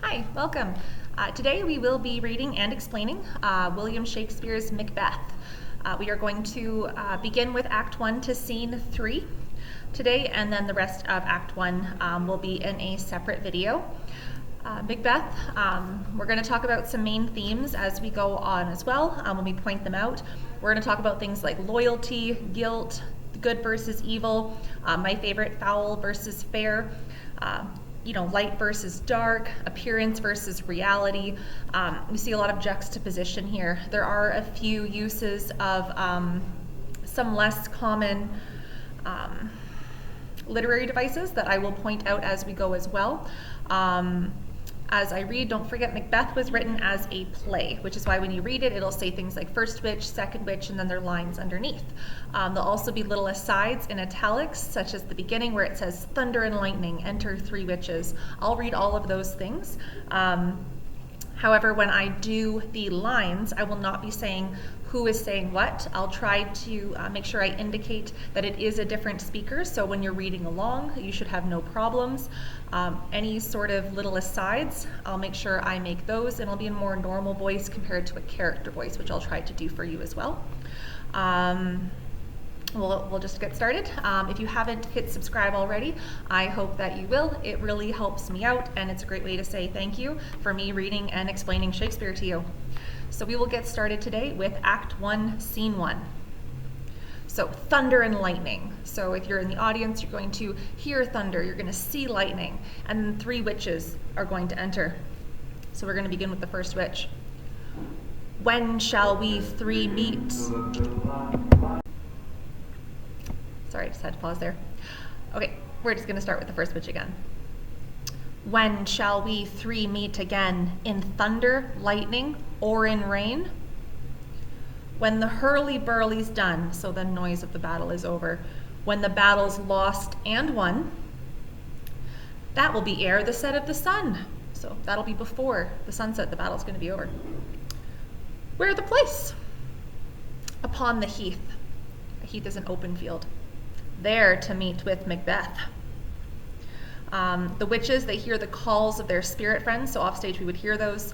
Hi, welcome. Today we will be reading and explaining William Shakespeare's Macbeth. We are going to begin with Act 1 to Scene 3 today, and then the rest of Act 1 will be in a separate video. Macbeth, we're going to talk about some main themes as we go on as well when we point them out. We're going to talk about things like loyalty, guilt, good versus evil, my favorite, foul versus fair, light versus dark, appearance versus reality. We see a lot of juxtaposition here. There are a few uses of some less common literary devices that I will point out as we go as well. As I read, don't forget Macbeth was written as a play, which is why when you read it, it'll say things like first witch, second witch, and then there are lines underneath. There'll also be little asides in italics, such as the beginning where it says thunder and lightning, enter three witches. I'll read all of those things. However, when I do the lines, I will not be saying who is saying what. I'll try to make sure I indicate that it is a different speaker, so when you're reading along, you should have no problems. Any sort of little asides, I'll make sure I make those, and it'll be a more normal voice compared to a character voice, which I'll try to do for you as well. We'll just get started. If you haven't hit subscribe already, I hope that you will. It really helps me out, and it's a great way to say thank you for me reading and explaining Shakespeare to you. So we will get started today with Act 1, Scene 1. So thunder and lightning. So if you're in the audience, you're going to hear thunder, you're going to see lightning, and then three witches are going to enter. So we're going to begin with the first witch. When shall we three meet? Sorry, I just had to pause there. Okay, we're just going to start with the first witch again. When shall we three meet again, in thunder, lightning, or in rain? When the hurly-burly's done, so the noise of the battle is over, when the battle's lost and won, that will be ere the set of the sun. So that'll be before the sunset, the battle's going to be over. Where the place? Upon the heath. A heath is an open field. There to meet with Macbeth. The witches, they hear the calls of their spirit friends, so offstage we would hear those.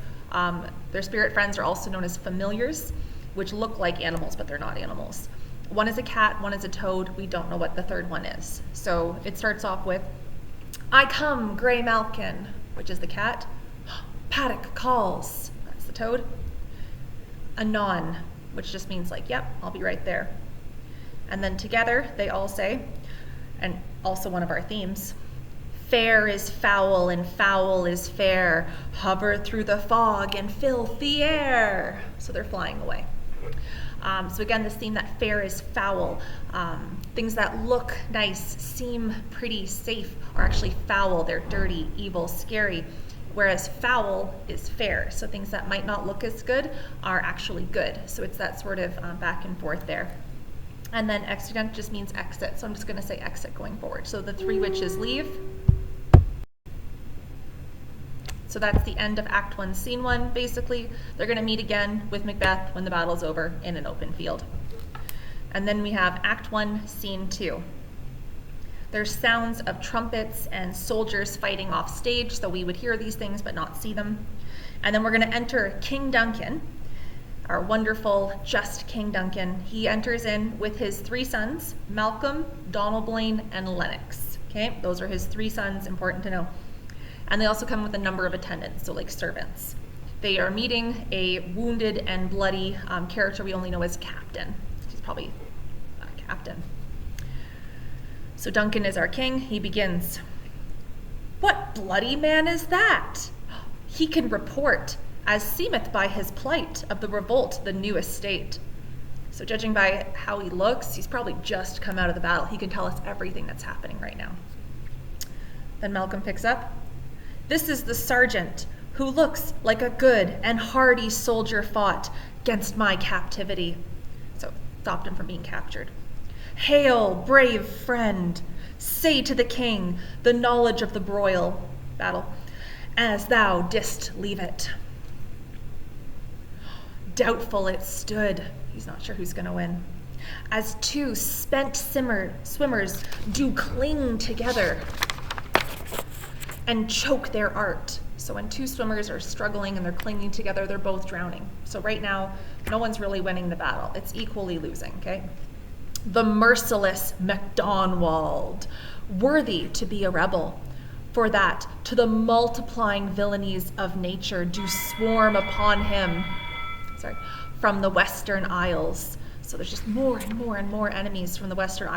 Their spirit friends are also known as familiars, which look like animals, but they're not animals. One is a cat, one is a toad, we don't know what the third one is. So it starts off with, I come, grey malkin, which is the cat. Paddock calls, that's the toad. Anon, which just means like, yep, I'll be right there. And then together they all say, and also one of our themes, fair is foul and foul is fair, hover through the fog and filthy air. So they're flying away. So again, this theme that fair is foul. Things that look nice, seem pretty, safe, are actually foul. They're dirty, evil, scary. Whereas foul is fair. So things that might not look as good are actually good. So it's that sort of back and forth there. And then exit just means exit. So I'm just going to say exit going forward. So the three witches leave. So that's the end of Act 1, Scene 1. Basically, they're going to meet again with Macbeth when the battle's over in an open field. And then we have Act 1, Scene 2. There's sounds of trumpets and soldiers fighting off stage, so we would hear these things but not see them. And then we're going to enter King Duncan, our wonderful, just King Duncan. He enters in with his three sons, Malcolm, Donalbain, and Lennox. Okay, those are his three sons, important to know. And they also come with a number of attendants, so like servants. They are meeting a wounded and bloody character we only know as Captain. He's probably Captain. So Duncan is our king. He begins, what bloody man is that? He can report, as seemeth by his plight, of the revolt, the new estate. So judging by how he looks, he's probably just come out of the battle. He can tell us everything that's happening right now. Then Malcolm picks up, this is the sergeant who looks like a good and hardy soldier fought 'gainst my captivity. So stopped him from being captured. Hail, brave friend, say to the king the knowledge of the broil battle, as thou didst leave it. Doubtful it stood, he's not sure who's gonna win, as two spent swimmers do cling together and choke their art. So So when two swimmers are struggling and they're clinging together, they're both drowning. So right now, no one's really winning the battle. It's equally losing, okay? The merciless Macdonald, worthy to be a rebel, for that to the multiplying villainies of nature do swarm upon him, from the Western Isles. So there's just more and more and more enemies from the Western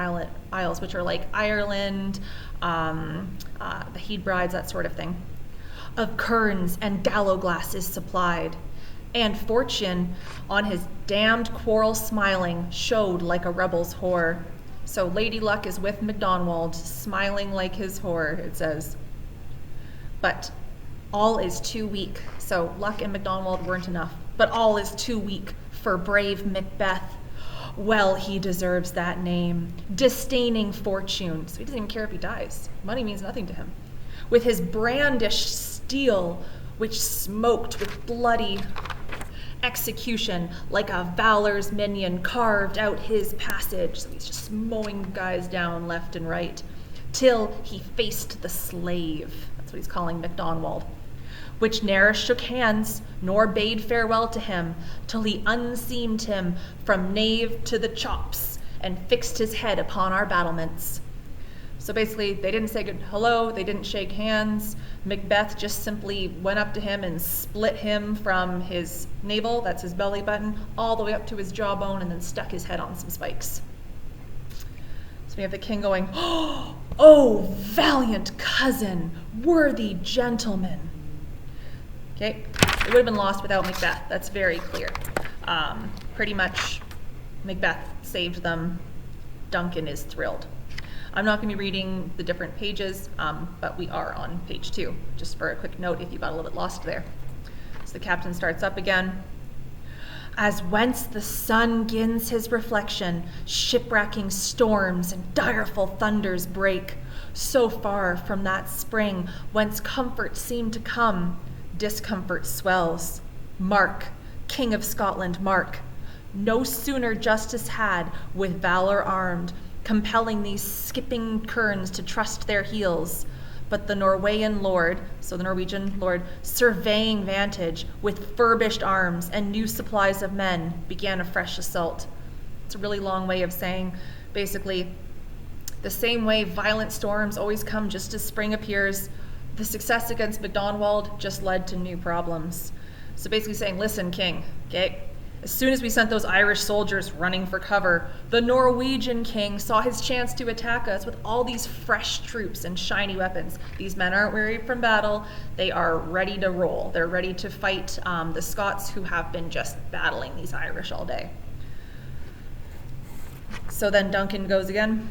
Isles, which are like Ireland, the Hebrides, that sort of thing. Of kerns and gallowglass is supplied, and fortune on his damned quarrel smiling showed like a rebel's whore. So Lady Luck is with Macdonald, smiling like his whore, it says. But all is too weak. So Luck and Macdonald weren't enough, but all is too weak for brave Macbeth. Well, he deserves that name, disdaining fortune. So he doesn't even care if he dies. Money means nothing to him. With his brandished steel, which smoked with bloody execution, like a valor's minion carved out his passage. So he's just mowing guys down left and right, till he faced the slave. That's what he's calling Macdonald. Which ne'er shook hands, nor bade farewell to him, till he unseamed him from knave to the chops, and fixed his head upon our battlements. So basically, they didn't say good hello, they didn't shake hands. Macbeth just simply went up to him and split him from his navel, that's his belly button, all the way up to his jawbone, and then stuck his head on some spikes. So we have the king going, "Oh, valiant cousin, worthy gentleman." Okay, it would have been lost without Macbeth. That's very clear. Pretty much, Macbeth saved them. Duncan is thrilled. I'm not going to be reading the different pages, but we are on page 2, just for a quick note if you got a little bit lost there. So the captain starts up again. As whence the sun gins his reflection, shipwrecking storms and direful thunders break, so far from that spring whence comfort seemed to come, discomfort swells. Mark, King of Scotland, mark. No sooner justice had, with valor armed, compelling these skipping kerns to trust their heels, but the Norwegian lord, so the Norwegian lord, surveying vantage, with furbished arms and new supplies of men, began a fresh assault. It's a really long way of saying, basically, the same way violent storms always come just as spring appears, the success against Macdonald just led to new problems. So basically saying, listen, king, okay? As soon as we sent those Irish soldiers running for cover, the Norwegian king saw his chance to attack us with all these fresh troops and shiny weapons. These men aren't weary from battle. They are ready to roll. They're ready to fight the Scots who have been just battling these Irish all day. So then Duncan goes again.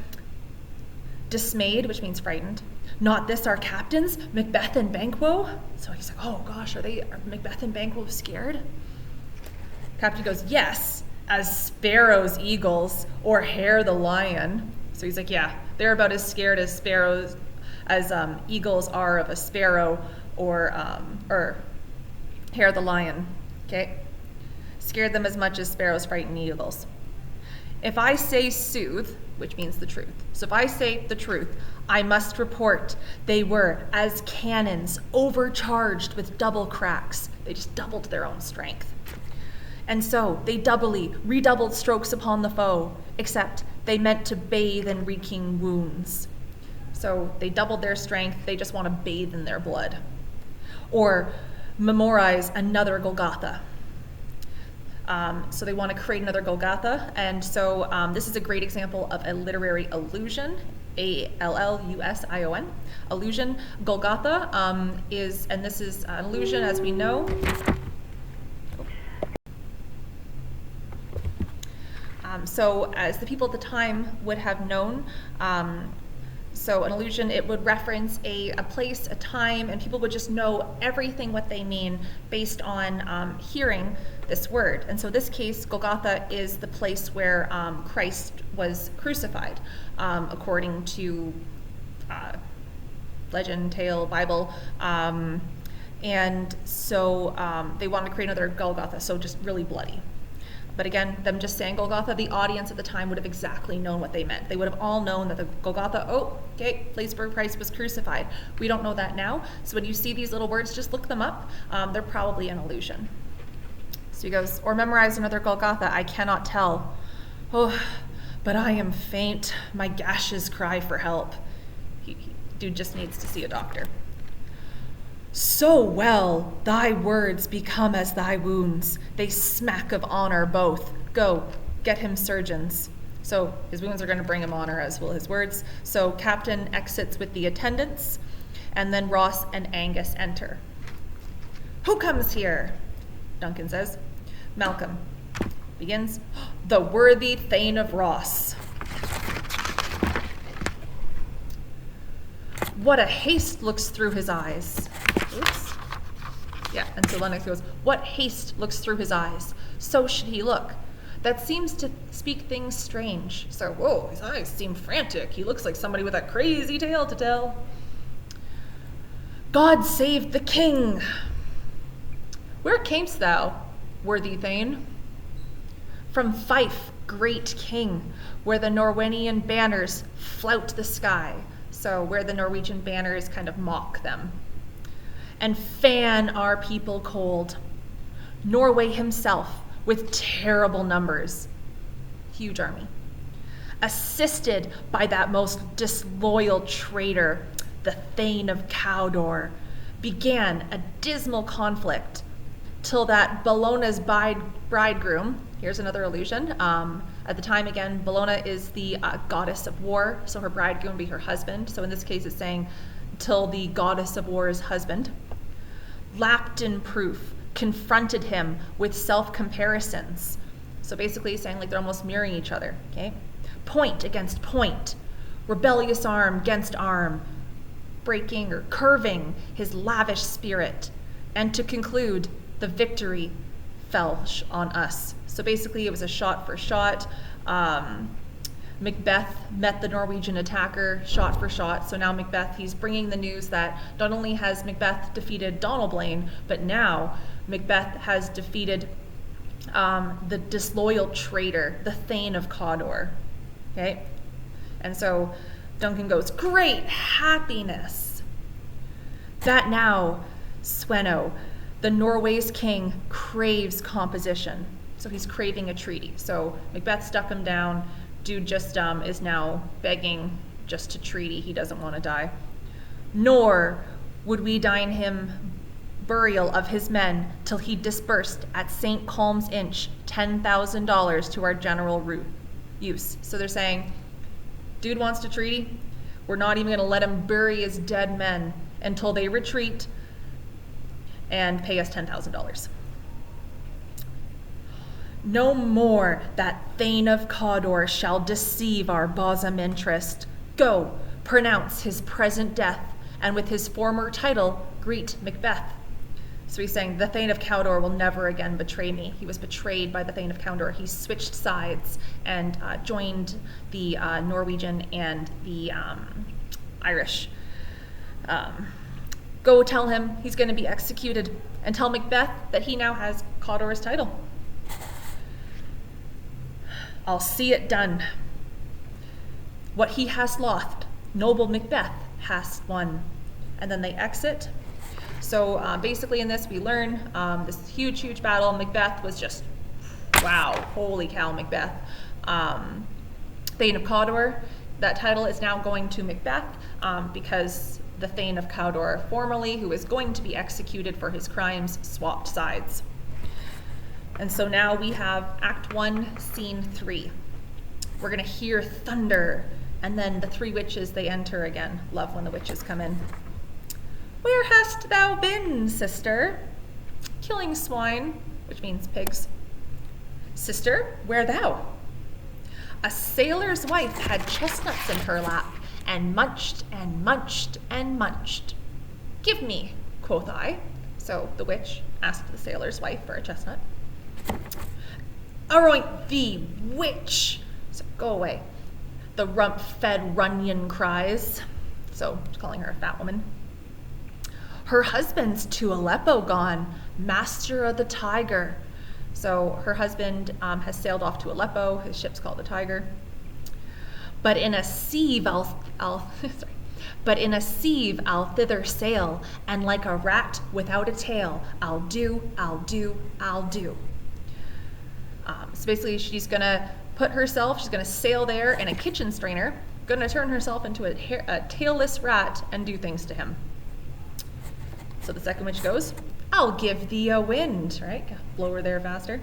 Dismayed, which means frightened. Not this our captains, Macbeth and Banquo? So he's like, oh gosh, are Macbeth and Banquo scared? Captain goes, yes, as sparrows, eagles, or hare the lion. So he's like, yeah, they're about as scared as sparrows, as eagles are of a sparrow, or hare the lion. Okay, scared them as much as sparrows frighten eagles. If I say sooth, which means the truth. So if I say the truth, I must report they were as cannons overcharged with double cracks. They just doubled their own strength. And so they redoubled strokes upon the foe, except they meant to bathe in reeking wounds. So they doubled their strength, they just want to bathe in their blood. Or memorize another Golgotha. So they want to create another Golgotha, and so this is a great example of a literary allusion, Allusion. Allusion. Golgotha is, and this is an allusion, as we know. So as the people at the time would have known, so an allusion, it would reference a place, a time, and people would just know everything what they mean based on hearing this word. And so this case, Golgotha is the place where Christ was crucified, according to legend, tale, Bible. And so they wanted to create another Golgotha, so just really bloody. But again, them just saying Golgotha, the audience at the time would have exactly known what they meant. They would have all known that the Golgotha, oh, okay, place where Christ was crucified. We don't know that now. So when you see these little words, just look them up. They're probably an allusion. So he goes, or memorize another Golgotha, I cannot tell. Oh, but I am faint. My gashes cry for help. Dude just needs to see a doctor. So well, thy words become as thy wounds. They smack of honor both. Go, get him surgeons. So his wounds are going to bring him honor, as will his words. So Captain exits with the attendants, and then Ross and Angus enter. Who comes here? Duncan says. Malcolm begins. The worthy Thane of Ross. What a haste looks through his eyes. Oops. Yeah, and so Lennox goes, what haste looks through his eyes? So should he look. That seems to speak things strange. So, whoa, his eyes seem frantic. He looks like somebody with a crazy tale to tell. God save the king. Where camest thou, worthy Thane? From Fife, great king, where the Norwegian banners flout the sky. So where the Norwegian banners kind of mock them. And fan our people cold. Norway himself, with terrible numbers, huge army, assisted by that most disloyal traitor, the Thane of Cawdor, began a dismal conflict till that Bellona's bridegroom, here's another allusion, at the time again, Bellona is the goddess of war, so her bridegroom would be her husband, so in this case it's saying till the goddess of war's husband, lapped in proof, confronted him with self-comparisons. So basically saying like they're almost mirroring each other, okay? Point against point, rebellious arm against arm, breaking or curving his lavish spirit. And to conclude, the victory fell on us. So basically it was a shot for shot. Macbeth met the Norwegian attacker shot for shot. So now Macbeth, he's bringing the news that not only has Macbeth defeated Donalbain, but now Macbeth has defeated the disloyal traitor, the Thane of Cawdor. Okay? And so Duncan goes, great happiness. That now, Sweno, the Norway's king, craves composition. So he's craving a treaty. So Macbeth stuck him down. Dude just is now begging just to treaty. He doesn't want to die. Nor would we dine him burial of his men till he disbursed at St. Colm's Inch $10,000 to our general use. So they're saying, dude wants to treaty. We're not even going to let him bury his dead men until they retreat and pay us $10,000. No more that Thane of Cawdor shall deceive our bosom interest. Go, pronounce his present death, and with his former title greet Macbeth. So he's saying the Thane of Cawdor will never again betray me. He was betrayed by the Thane of Cawdor. He switched sides and joined the Norwegian and the Irish. Go tell him he's going to be executed, and tell Macbeth that he now has Cawdor's title. I'll see it done. What he has lost, noble Macbeth has won. And then they exit. So basically in this we learn this huge, huge battle. Macbeth was just, wow, holy cow, Macbeth. Thane of Cawdor, that title is now going to Macbeth because the Thane of Cawdor formerly, who is going to be executed for his crimes, swapped sides. And so now we have Act 1, Scene 3. We're going to hear thunder, and then the three witches, they enter again. Love when the witches come in. Where hast thou been, sister? Killing swine, which means pigs. Sister, where thou? A sailor's wife had chestnuts in her lap, and munched and munched and munched. Give me, quoth I. So the witch asked the sailor's wife for a chestnut. Aroint thee, witch! So go away. The rump-fed Runyon cries. So calling her a fat woman. Her husband's to Aleppo gone, master of the tiger. So her husband has sailed off to Aleppo. His ship's called the Tiger. But in a sieve But in a sieve I'll thither sail, and like a rat without a tail, I'll do. So basically she's gonna she's gonna sail there in a kitchen strainer, gonna turn herself into a tailless rat and do things to him. So the second witch goes, I'll give thee a wind, right? Blow her there faster.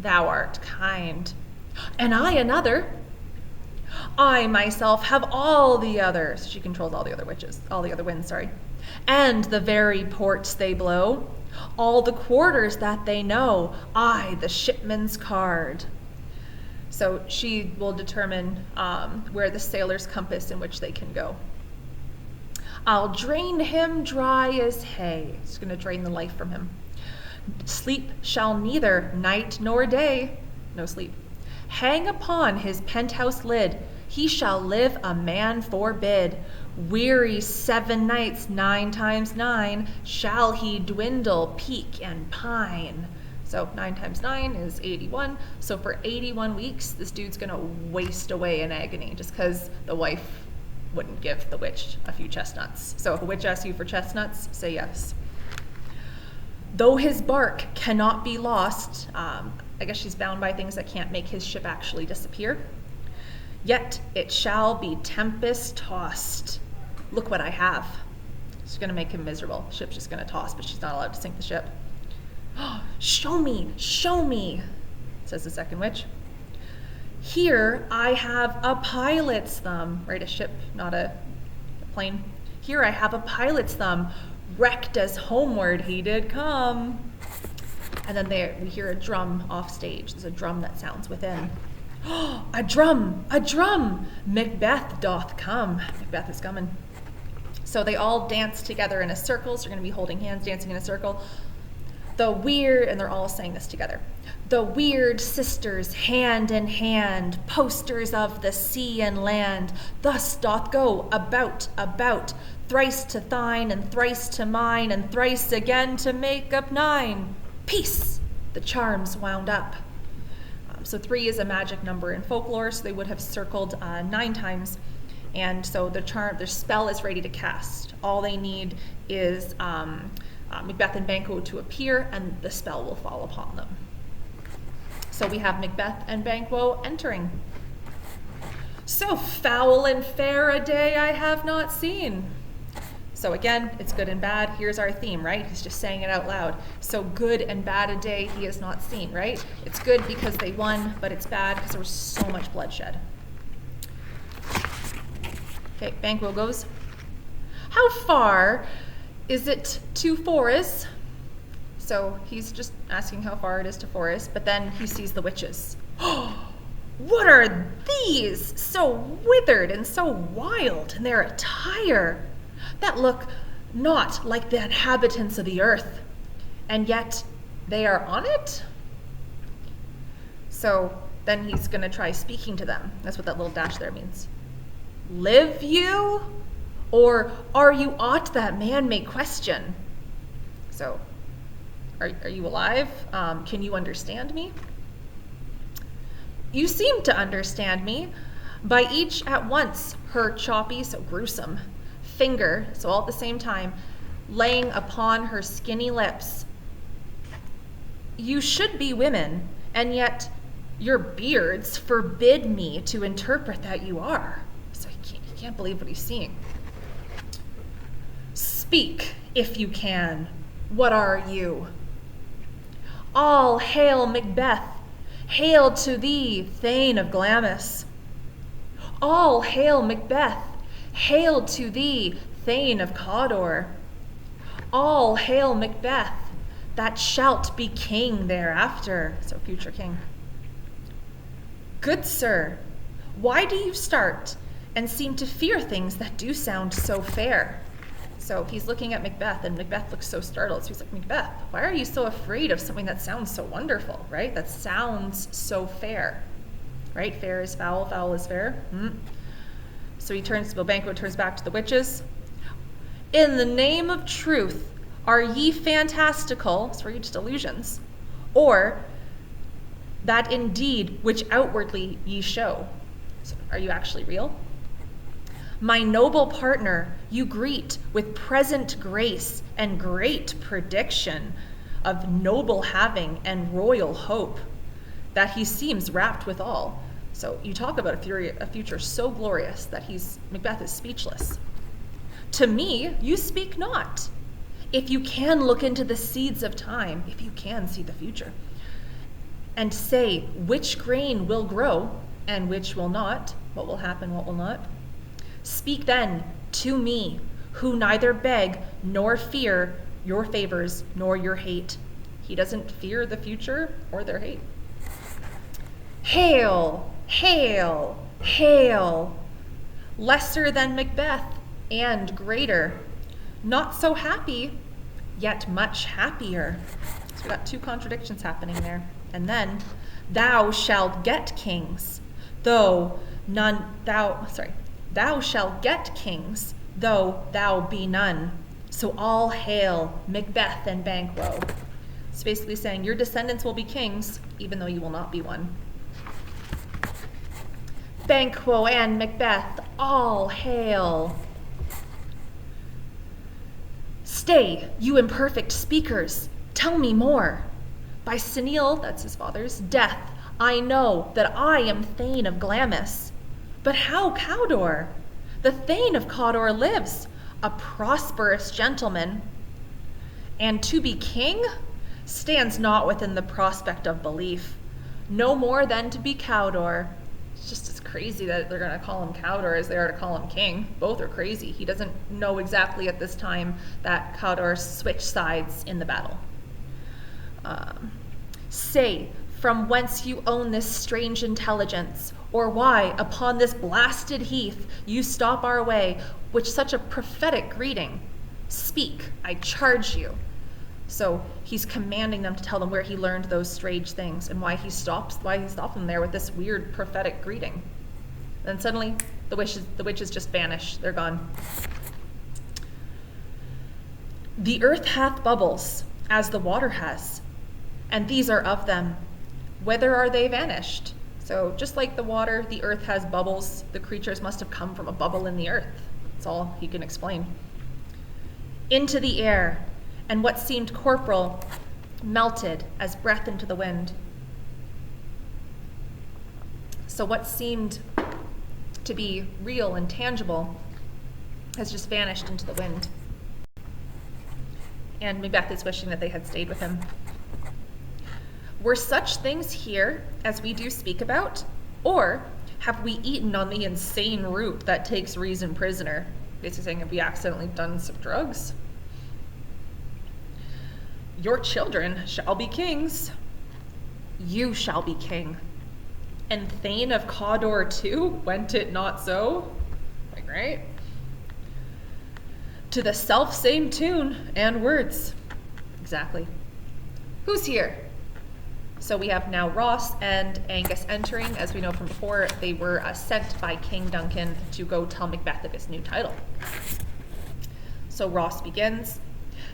Thou art kind, and I another. I myself have all the others. She controls all the other witches, all the other winds, sorry. And the very ports they blow, all the quarters that they know, I, the shipman's card. So she will determine where the sailor's compass in which they can go. I'll drain him dry as hay. It's going to drain the life from him. Sleep shall neither night nor day, no sleep, hang upon his penthouse lid. He shall live a man forbid. Weary 7 nights, 9 times 9, shall he dwindle, peak, and pine. So 9 times 9 is 81. So for 81 weeks, this dude's gonna waste away in agony just because the wife wouldn't give the witch a few chestnuts. So if a witch asks you for chestnuts, say yes. Though his bark cannot be lost, I guess she's bound by things that can't make his ship actually disappear. Yet it shall be tempest tossed. Look what I have. She's gonna make him miserable. The ship's just gonna toss, but she's not allowed to sink the ship. Show me, says the second witch. Here I have a pilot's thumb, right? A ship, not a plane. Here I have a pilot's thumb, wrecked as homeward he did come. And then we hear a drum off stage. There's a drum that sounds within. A drum! Macbeth doth come. Macbeth is coming. So they all dance together in a circle. So you're going to be holding hands, dancing in a circle. And they're all saying this together. The weird sisters, hand in hand, posters of the sea and land, thus doth go about, thrice to thine, and thrice to mine, and thrice again to make up 9. Peace! The charm's wound up. So 3 is a magic number in folklore, so they would have circled 9 times. And so their spell is ready to cast. All they need is Macbeth and Banquo to appear, and the spell will fall upon them. So we have Macbeth and Banquo entering. So foul and fair a day I have not seen. So again, it's good and bad. Here's our theme, right? He's just saying it out loud. So good and bad a day he has not seen, right? It's good because they won, but it's bad because there was so much bloodshed. Okay, Banquo goes, how far is it to Forres? So he's just asking how far it is to Forres, but then he sees the witches. What are these? So withered and so wild in their attire, that look not like the inhabitants of the earth, and yet they are on it? So then he's going to try speaking to them. That's what that little dash there means. Live you? Or are you aught that man may question? So, are you alive? Can you understand me? You seem to understand me. By each at once her choppy, so gruesome, finger, so all at the same time, laying upon her skinny lips. You should be women, and yet your beards forbid me to interpret that you are. So he can't believe what he's seeing. Speak, if you can. What are you? All hail Macbeth. Hail to thee, Thane of Glamis. All hail Macbeth. Hail to thee, Thane of Cawdor. All hail Macbeth, that shalt be king thereafter. So future king. Good sir, why do you start and seem to fear things that do sound so fair? So he's looking at Macbeth, and Macbeth looks so startled. So he's like, Macbeth, why are you so afraid of something that sounds so wonderful, right? That sounds so fair, right? Fair is foul, foul is fair. So Banquo turns back to the witches. In the name of truth, are ye fantastical, so are you just illusions? or that indeed which outwardly ye show. So are you actually real? My noble partner, you greet with present grace and great prediction of noble having and royal hope, that he seems wrapped withal. So you talk about a future so glorious that Macbeth is speechless. To me, you speak not. If you can look into the seeds of time, if you can see the future, and say which grain will grow and which will not, what will happen, what will not, speak then to me, who neither beg nor fear your favors nor your hate. He doesn't fear the future or their hate. Hail, hail, hail, lesser than Macbeth and greater, not so happy, yet much happier. So we got two contradictions happening there. And then, thou shalt get kings, thou shalt get kings, though thou be none. So all hail Macbeth and Banquo. It's basically saying your descendants will be kings, even though you will not be one. Banquo and Macbeth, all hail. Stay, you imperfect speakers, tell me more. By Sinil, that's his father's, death, I know that I am Thane of Glamis. But how Cawdor? The Thane of Cawdor lives, a prosperous gentleman, and to be king stands not within the prospect of belief, no more than to be Cawdor. It's just as crazy that they're going to call him Cawdor as they are to call him king. Both are crazy. He doesn't know exactly at this time that Cawdor switched sides in the battle. Say, from whence you own this strange intelligence, or why upon this blasted heath you stop our way, with such a prophetic greeting. Speak, I charge you. So he's commanding them to tell them where he learned those strange things and why he stopped them there with this weird prophetic greeting. Then suddenly the witches just vanish. They're gone. The earth hath bubbles, as the water has, and these are of them. Whither are they vanished? So just like the water, the earth has bubbles. The creatures must have come from a bubble in the earth. That's all he can explain. Into the air, and what seemed corporal melted as breath into the wind. So what seemed to be real and tangible has just vanished into the wind. And Macbeth is wishing that they had stayed with him. Were such things here as we do speak about, or have we eaten on the insane root that takes reason prisoner? Basically saying, have we accidentally done some drugs? Your children shall be kings. You shall be king. And Thane of Cawdor too, went it not so? Like, right? To the self-same tune and words. Exactly. Who's here? So we have now Ross and Angus entering. As we know from before, they were sent by King Duncan to go tell Macbeth of his new title. So Ross begins.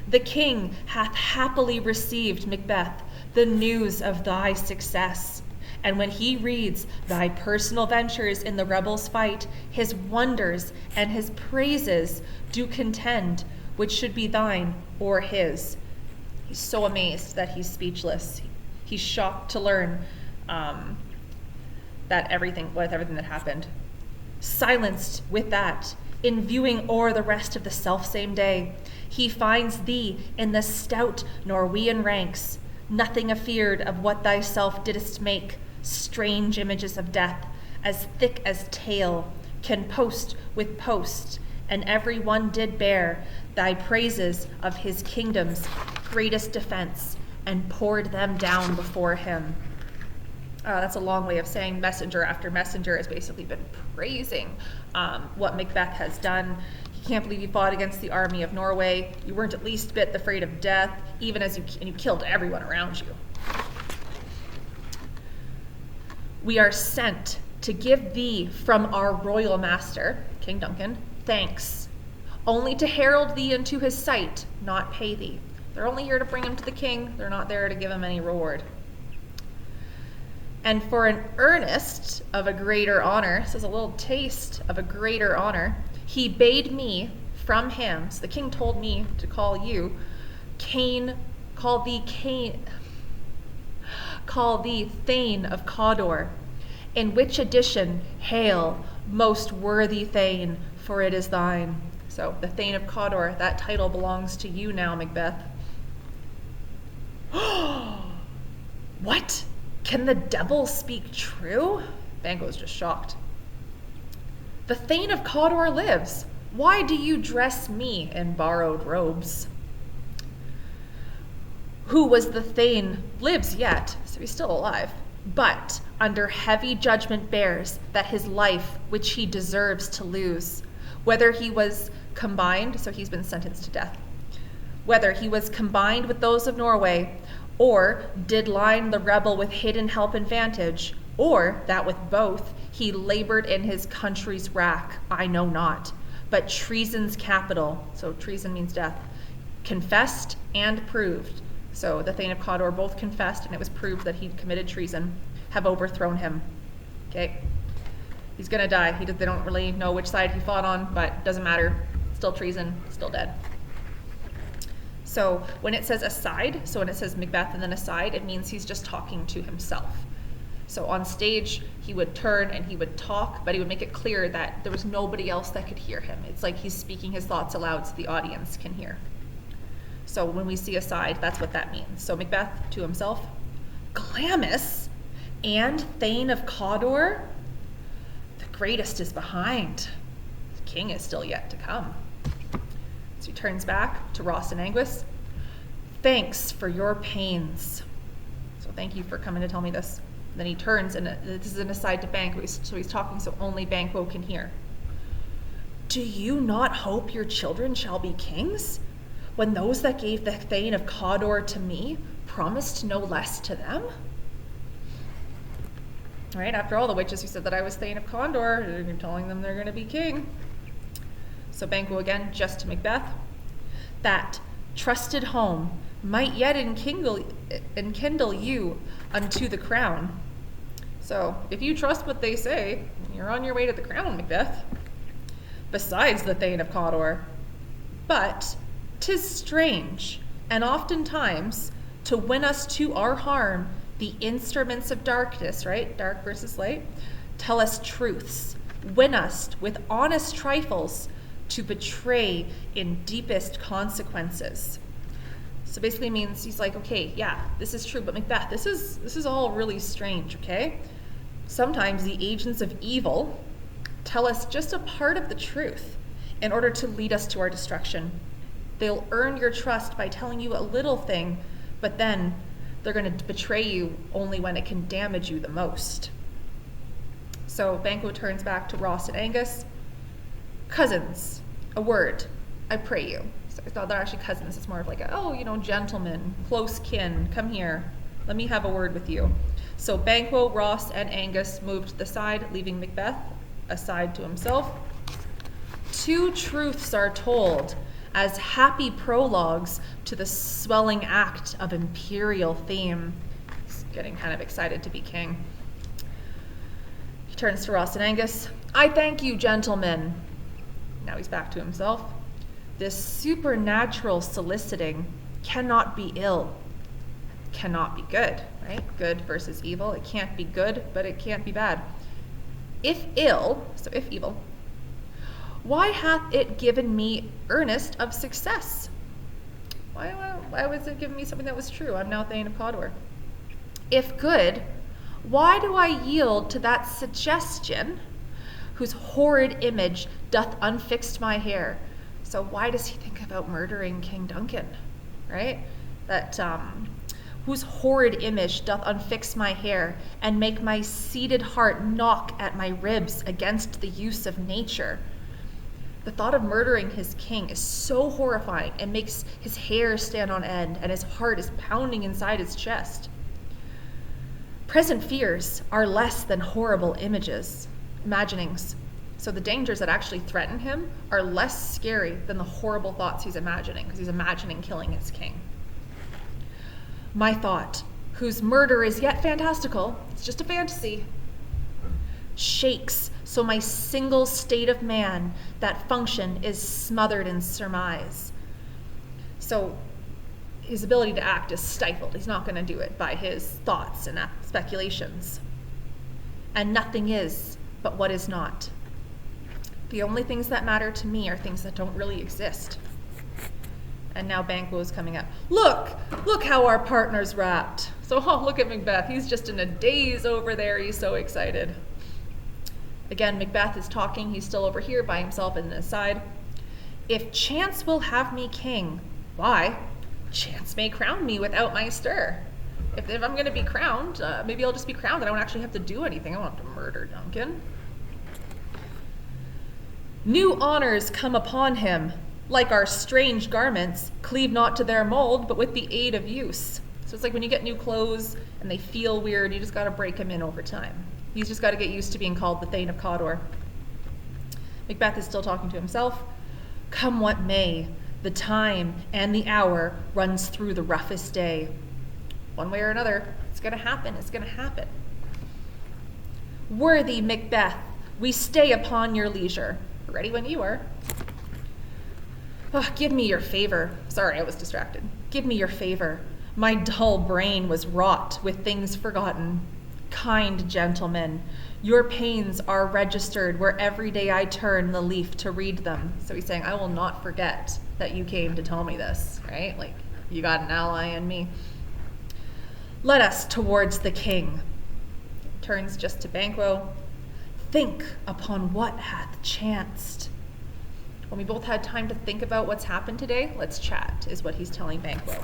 The king hath happily received, Macbeth, the news of thy success. And when he reads thy personal ventures in the rebels' fight, his wonders and his praises do contend, which should be thine or his. He's so amazed that he's speechless. He's shocked to learn that everything that happened. Silenced with that, in viewing o'er the rest of the selfsame day, he finds thee in the stout Norwegian ranks, nothing afeard of what thyself didst make, strange images of death, as thick as tale, can post with post, and every one did bear thy praises of his kingdom's greatest defense, and poured them down before him. That's a long way of saying messenger after messenger has basically been praising what Macbeth has done. He can't believe you fought against the army of Norway. You weren't at least bit afraid of death, even as you killed everyone around you. We are sent to give thee from our royal master, King Duncan, thanks, only to herald thee into his sight, not pay thee. They're only here to bring him to the king. They're not there to give him any reward. And for an earnest of a greater honor, this is a little taste of a greater honor, he bade me from him, so the king told me to call you, call thee Thane of Cawdor, in which addition, hail, most worthy Thane, for it is thine. So the Thane of Cawdor, that title belongs to you now, Macbeth. What? Can the devil speak true? Banquo was just shocked. The Thane of Cawdor lives. Why do you dress me in borrowed robes? Who was the Thane lives yet, so he's still alive, but under heavy judgment bears that his life which he deserves to lose, whether he was combined, so he's been sentenced to death, whether he was combined with those of Norway, or did line the rebel with hidden help and vantage, or that with both he labored in his country's wrack, I know not, but treason's capital, so treason means death, confessed and proved. So the Thane of Cawdor both confessed, and it was proved that he'd committed treason, have overthrown him. Okay, he's gonna die. They don't really know which side he fought on, but it doesn't matter. Still treason, still dead. So when it says aside, so when it says Macbeth and then aside, it means he's just talking to himself. So on stage, he would turn and he would talk, but he would make it clear that there was nobody else that could hear him. It's like he's speaking his thoughts aloud so the audience can hear. So when we see aside, that's what that means. So Macbeth to himself, Glamis and Thane of Cawdor, the greatest is behind. The king is still yet to come. So he turns back to Ross and Angus. Thanks for your pains. So thank you for coming to tell me this. Then he turns, and this is an aside to Banquo, so he's talking so only Banquo can hear. Do you not hope your children shall be kings? When those that gave the Thane of Cawdor to me promised no less to them? Right, after all, the witches who said that I was Thane of Cawdor, you're telling them they're going to be king. So Banquo again, just to Macbeth, that trusted home might yet enkindle you unto the crown. So if you trust what they say, you're on your way to the crown, Macbeth. Besides the Thane of Cawdor. But 'tis strange, and oftentimes, to win us to our harm, the instruments of darkness, right? Dark versus light, tell us truths, win us with honest trifles to betray in deepest consequences. So basically means he's like, okay, yeah, this is true, but Macbeth, this is all really strange, okay? Sometimes the agents of evil tell us just a part of the truth in order to lead us to our destruction. They'll earn your trust by telling you a little thing, but then they're going to betray you only when it can damage you the most. So Banquo turns back to Ross and Angus. Cousins, a word, I pray you. So I thought they're actually cousins. It's more of like, gentlemen, close kin, come here. Let me have a word with you. So Banquo, Ross, and Angus moved to the side, leaving Macbeth aside to himself. Two truths are told as happy prologues to the swelling act of imperial theme. He's getting kind of excited to be king. He turns to Ross and Angus. I thank you, gentlemen. Now he's back to himself. This supernatural soliciting cannot be ill, cannot be good, right? Good versus evil. It can't be good, but it can't be bad. If ill, so if evil, why hath it given me earnest of success? Why was it giving me something that was true? I'm now Thane of Cawdor. If good, why do I yield to that suggestion whose horrid image doth unfix my hair? So why does he think about murdering King Duncan, right? That whose horrid image doth unfix my hair and make my seated heart knock at my ribs against the use of nature. The thought of murdering his king is so horrifying, it makes his hair stand on end and his heart is pounding inside his chest. Present fears are less than horrible imaginings. So the dangers that actually threaten him are less scary than the horrible thoughts he's imagining, because he's imagining killing his king. my thought, whose murder is yet fantastical, it's just a fantasy, shakes so my single state of man, that function is smothered in surmise. So his ability to act is stifled. He's not going to do it by his thoughts and speculations. And nothing is but what is not. The only things that matter to me are things that don't really exist. And now Banquo is coming up. Look how our partner's wrapped. So, look at Macbeth. He's just in a daze over there. He's so excited. Again, Macbeth is talking. He's still over here by himself in the aside. If chance will have me king, why? Chance may crown me without my stir. If I'm going to be crowned, maybe I'll just be crowned and I won't actually have to do anything. I won't have to murder Duncan. New honors come upon him. Like our strange garments, cleave not to their mold, but with the aid of use. So it's like when you get new clothes and they feel weird, you just got to break them in over time. He's just got to get used to being called the Thane of Cawdor. Macbeth is still talking to himself. Come what may, the time and the hour runs through the roughest day. One way or another, it's going to happen. It's going to happen. Worthy Macbeth, we stay upon your leisure. Ready when you are. Oh, give me your favor. Sorry, I was distracted. Give me your favor. My dull brain was wrought with things forgotten. Kind gentlemen, your pains are registered where every day I turn the leaf to read them. So he's saying, I will not forget that you came to tell me this, right? Like, you got an ally in me. Let us towards the king. Turns just to Banquo. Think upon what hath chanced. When we both had time to think about what's happened today, let's chat, is what he's telling Banquo.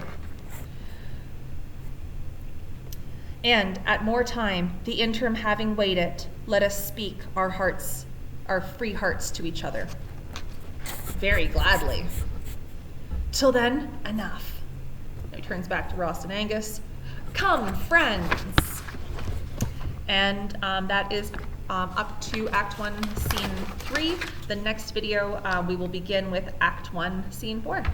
And at more time, the interim having waited, let us speak our hearts, our free hearts to each other. Very gladly. Till then, enough. He turns back to Ross and Angus. Come, friends. And that is up to Act 1, Scene 3. The next video, we will begin with Act 1, Scene 4.